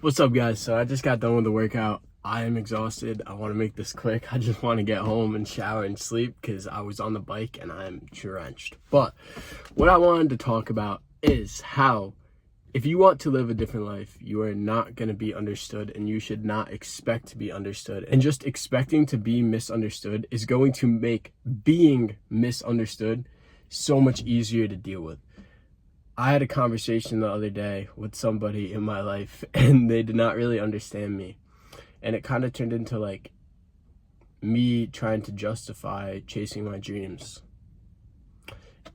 What's up, guys? So I just got done with the workout. I am exhausted. I want to make this quick. I just want to get home and shower and sleep because I was on the bike and I'm drenched. But what I wanted to talk about is how, if you want to live a different life, you are not going to be understood, and you should not expect to be understood. And just expecting to be misunderstood is going to make being misunderstood so much easier to deal with. I had a conversation the other day with somebody in my life and they did not really understand me. And it kind of turned into like me trying to justify chasing my dreams.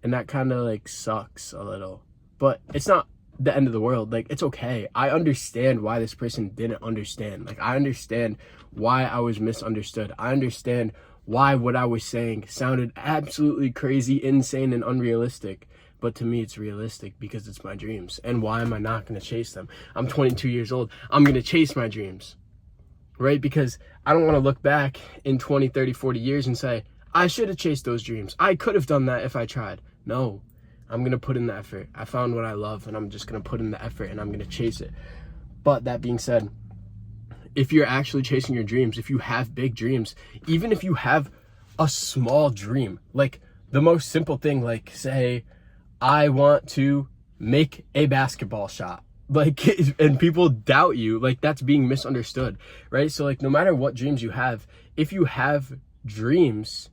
And that kind of like sucks a little. But it's not the end of the world. Like, it's okay. I understand why this person didn't understand. Like, I understand why I was misunderstood. I understand why what I was saying sounded absolutely crazy, insane, and unrealistic. But to me, it's realistic because it's my dreams. And why am I not going to chase them? I'm 22 years old. I'm going to chase my dreams, right? Because I don't want to look back in 20, 30, 40 years and say, I should have chased those dreams. I could have done that if I tried. No, I'm going to put in the effort. I found what I love, and I'm just going to put in the effort, and I'm going to chase it. But that being said, if you're actually chasing your dreams, if you have big dreams, even if you have a small dream, like the most simple thing, like say, I want to make a basketball shot, like, and people doubt you, like, that's being misunderstood, right? So like, no matter what dreams you have, if you have dreams,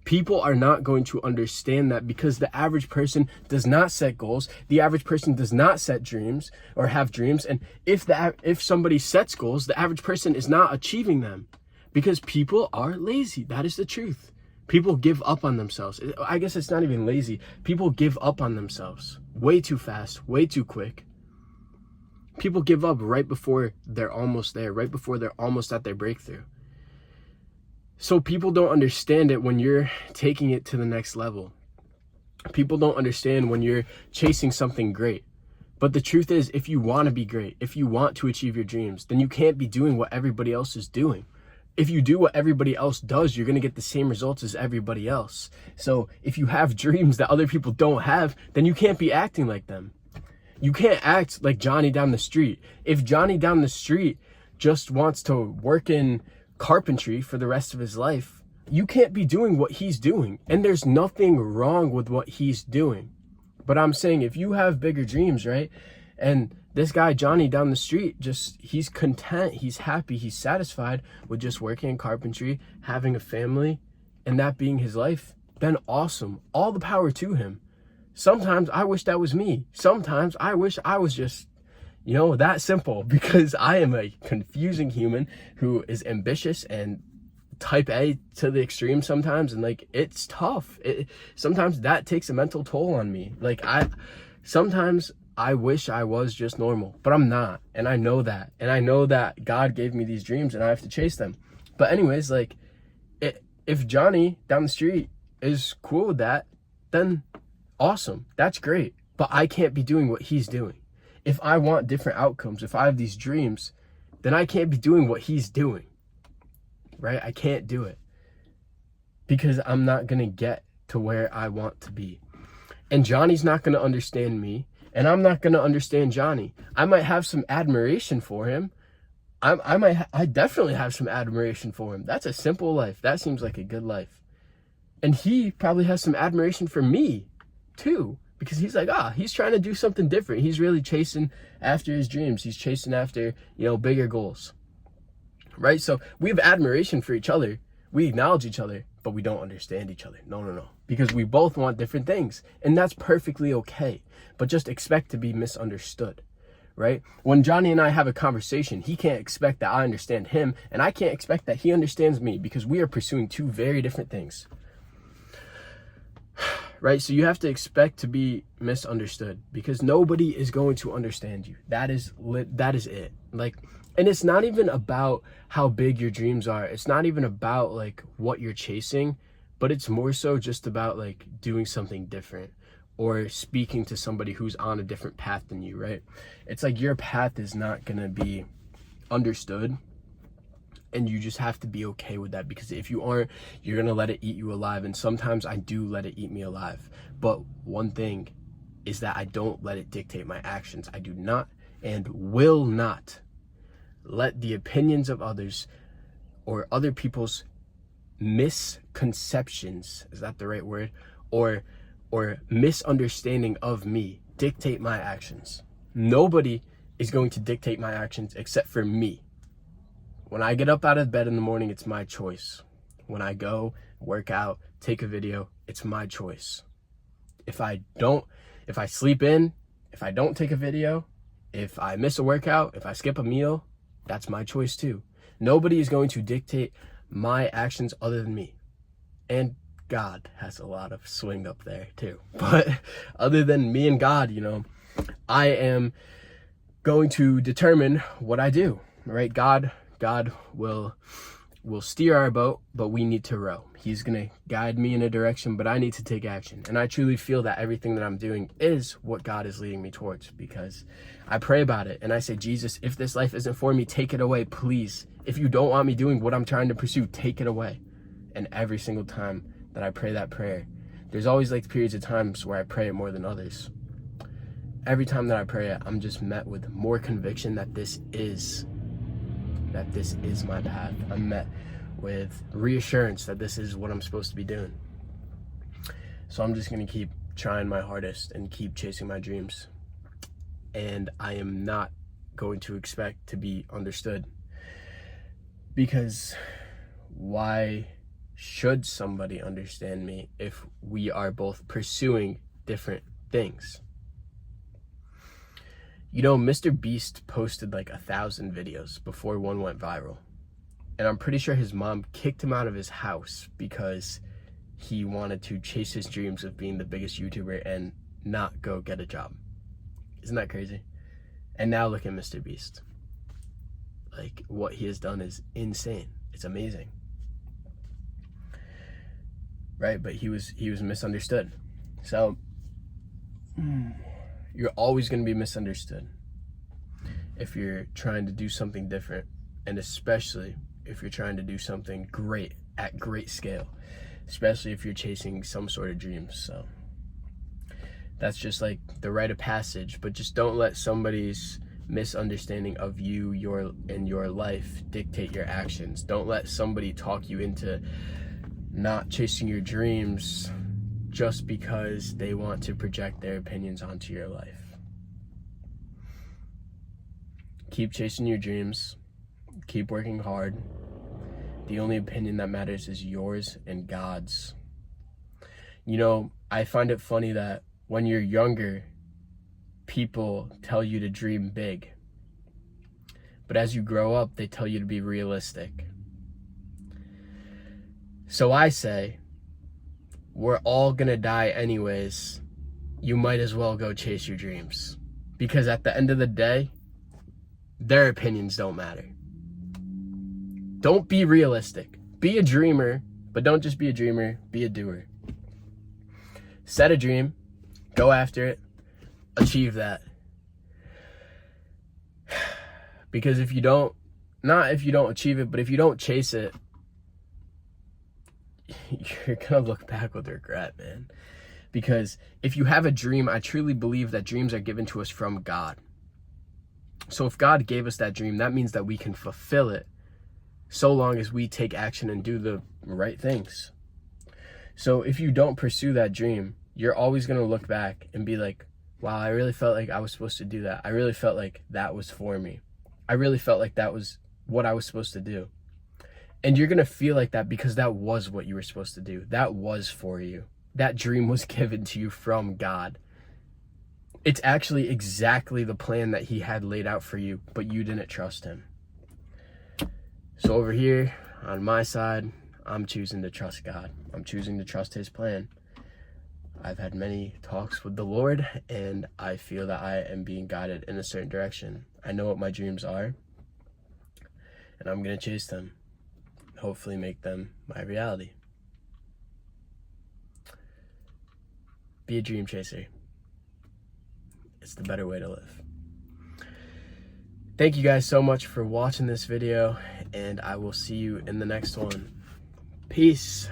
people are not going to understand that because the average person does not set goals. The average person does not set dreams or have dreams. And if somebody sets goals, the average person is not achieving them because people are lazy. That is the truth. People give up on themselves. I guess it's not even lazy. People give up on themselves way too fast, way too quick. People give up right before they're almost there, right before they're almost at their breakthrough. So people don't understand it when you're taking it to the next level. People don't understand when you're chasing something great. But the truth is, if you want to be great, if you want to achieve your dreams, then you can't be doing what everybody else is doing. If you do what everybody else does, you're going to get the same results as everybody else. So if you have dreams that other people don't have, then you can't be acting like them. You can't act like Johnny down the street. If Johnny down the street just wants to work in carpentry for the rest of his life, you can't be doing what he's doing. And there's nothing wrong with what he's doing. But I'm saying, if you have bigger dreams, right? And this guy, Johnny, down the street, he's content, he's happy, he's satisfied with just working in carpentry, having a family, and that being his life, then awesome. All the power to him. Sometimes I wish that was me. Sometimes I wish I was just, that simple, because I am a confusing human who is ambitious and type A to the extreme sometimes, and like, it's tough. Sometimes that takes a mental toll on me. Like, sometimes I wish I was just normal, but I'm not. And I know that. And I know that God gave me these dreams and I have to chase them. But anyways, like, if Johnny down the street is cool with that, then awesome. That's great. But I can't be doing what he's doing. If I want different outcomes, if I have these dreams, then I can't be doing what he's doing, right? I can't do it because I'm not going to get to where I want to be. And Johnny's not going to understand me. And I'm not going to understand Johnny. I might have some admiration for him. I definitely have some admiration for him. That's a simple life. That seems like a good life. And he probably has some admiration for me too, because he's like, he's trying to do something different. He's really chasing after his dreams. He's chasing after, bigger goals, right? So we have admiration for each other. We acknowledge each other, but we don't understand each other. No. Because we both want different things, and that's perfectly okay. But just expect to be misunderstood, right? When Johnny and I have a conversation, he can't expect that I understand him, and I can't expect that he understands me, because we are pursuing two very different things, right? So you have to expect to be misunderstood, because nobody is going to understand you. That is it. Like, and it's not even about how big your dreams are. It's not even about like what you're chasing, but it's more so just about like doing something different or speaking to somebody who's on a different path than you, right? It's like your path is not going to be understood, and you just have to be okay with that, because if you aren't, you're going to let it eat you alive. And sometimes I do let it eat me alive. But one thing is that I don't let it dictate my actions. I do not and will not let the opinions of others or other people's misconceptions, is that the right word, or misunderstanding of me dictate my actions. Nobody is going to dictate my actions except for me. When I get up out of bed in the morning, it's my choice. When I go work out, take a video, it's my choice. If I sleep in, if I don't take a video, if I miss a workout, if I skip a meal, that's my choice too. Nobody is going to dictate my actions other than me. And God has a lot of swing up there too. But other than me and God, I am going to determine what I do, right? God will steer our boat, but we need to row. He's going to guide me in a direction, but I need to take action. And I truly feel that everything that I'm doing is what God is leading me towards, because I pray about it and I say, Jesus, if this life isn't for me, take it away, please. If you don't want me doing what I'm trying to pursue, take it away. And every single time that I pray that prayer, there's always like periods of times where I pray it more than others. Every time that I pray it, I'm just met with more conviction that this is my path. I'm met with reassurance that this is what I'm supposed to be doing. So I'm just going to keep trying my hardest and keep chasing my dreams. And I am not going to expect to be understood, because why should somebody understand me if we are both pursuing different things? Mr. Beast posted like 1,000 videos before one went viral. And I'm pretty sure his mom kicked him out of his house because he wanted to chase his dreams of being the biggest YouTuber and not go get a job. Isn't that crazy? And now look at Mr. Beast. Like, what he has done is insane. It's amazing. Right? But he was misunderstood. So you're always going to be misunderstood if you're trying to do something different, and especially if you're trying to do something great at great scale, especially if you're chasing some sort of dreams. So that's just like the rite of passage, but just don't let somebody's misunderstanding of you, your life dictate your actions. Don't let somebody talk you into not chasing your dreams just because they want to project their opinions onto your life. Keep chasing your dreams. Keep working hard. The only opinion that matters is yours and God's. I find it funny that when you're younger, people tell you to dream big. But as you grow up, they tell you to be realistic. So I say, we're all gonna die anyways. You might as well go chase your dreams. Because at the end of the day, their opinions don't matter. Don't be realistic. Be a dreamer, but don't just be a dreamer, be a doer. Set a dream, go after it, achieve that. Because if you don't achieve it, but if you don't chase it, you're gonna look back with regret, man. Because if you have a dream, I truly believe that dreams are given to us from God. So if God gave us that dream, that means that we can fulfill it so long as we take action and do the right things. So if you don't pursue that dream, you're always going to look back and be like, wow, I really felt like I was supposed to do that. I really felt like that was for me. I really felt like that was what I was supposed to do. And you're going to feel like that because that was what you were supposed to do. That was for you. That dream was given to you from God. It's actually exactly the plan that he had laid out for you, but you didn't trust him. So over here on my side, I'm choosing to trust God. I'm choosing to trust his plan. I've had many talks with the Lord, and I feel that I am being guided in a certain direction. I know what my dreams are, and I'm going to chase them. Hopefully make them my reality. Be a dream chaser. It's the better way to live. Thank you guys so much for watching this video, and I will see you in the next one. Peace.